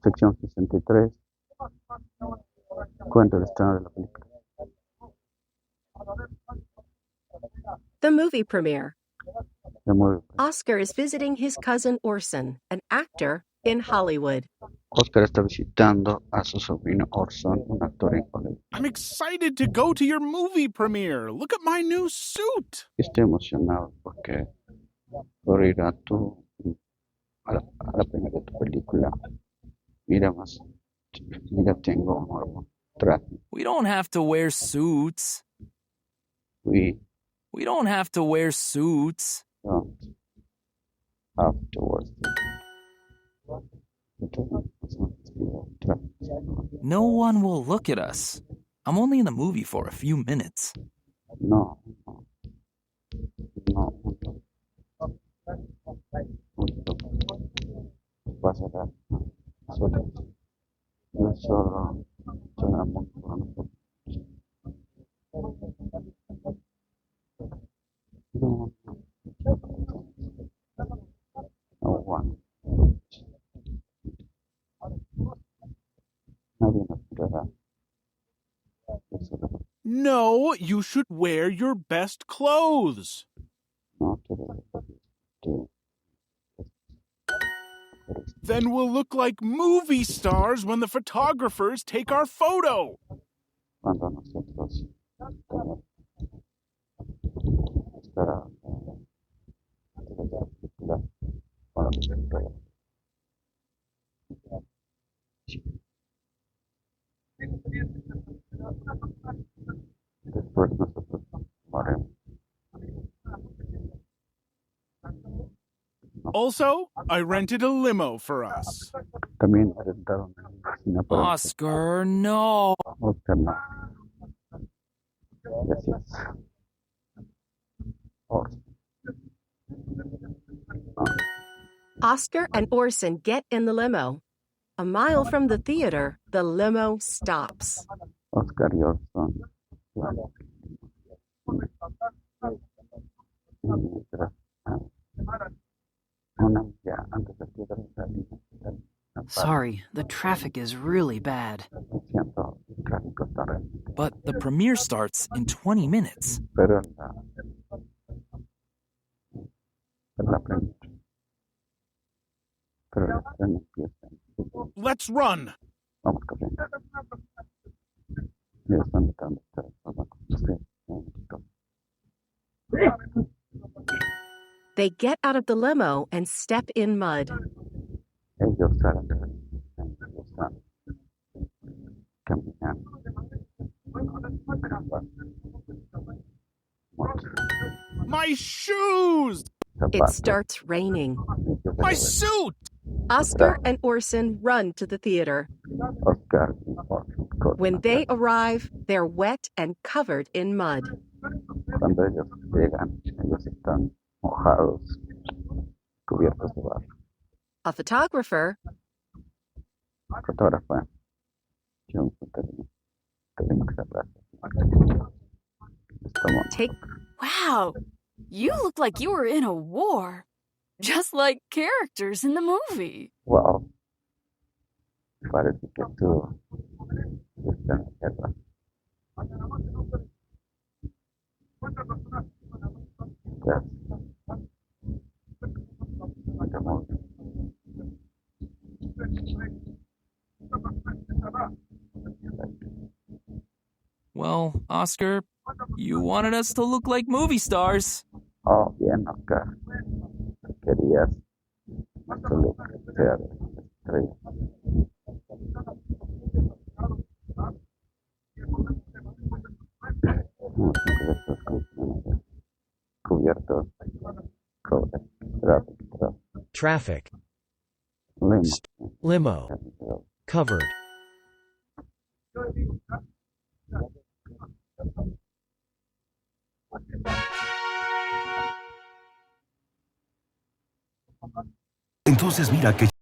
Sección 63. Cuento el estreno de la película. The movie premiere. De muy- Oscar is visiting his cousin Orson, an actor in Hollywood. Oscar está visitando a su sobrino Orson, un actor en Hollywood. I'm excited to go to your movie premiere. Look at my new suit. Estoy emocionado porque por ir a la primera de tu película. Mira tengo un nuevo traje. We don't have to wear suits. We We don't have to wear suits. don't afterwards. No one will look at us. I'm only in the movie for a few minutes. No. Pasará solo. Yo solo sonamos por nosotros. No. No one. Nadie nos mirará. Yo solo No, you should wear your best clothes. no quiero que Then we'll look like movie stars when the photographers take our photo. cuando nosotros estará la película para los después nosotros tomaremos. Also, I rented a limo for us. También rentaron una para Oscar, no. Oscar, no. Gracias. Orson. Oscar and Orson get in the limo. A mile from the theater, the limo stops. Oscar y Orson. Mientras una milla antes de llegar a la línea. Sorry, the traffic is really bad. Siento el tráfico está realmente. But the premiere starts in 20 minutes. Pero la premiere. Pero la premiere empieza. Let's run. Vamos corriendo. Ya están entrando. They get out of the limo and step in mud. Ellos salen de la ellos están caminando. My shoes! It starts raining. My suit! Oscar and Orson run to the theater. Oscar y Orson corren. When they arrive, they're wet and covered in mud. Cuando ellos llegan, ellos están mojados, cubiertos de barro. A photographer Fotógrafa, yo tenemos que hablar. Estamos take Wow, you look like you were in a war. Just like characters in the movie. wow. Parece que tú estás en la guerra. Yes. Estamos Well, Oscar, you wanted us to look like movie stars. oh, bien, Oscar. Querías solo que sea de estrella. Cubiertos, Traffic. limo, Limo. Covered. Entonces mira que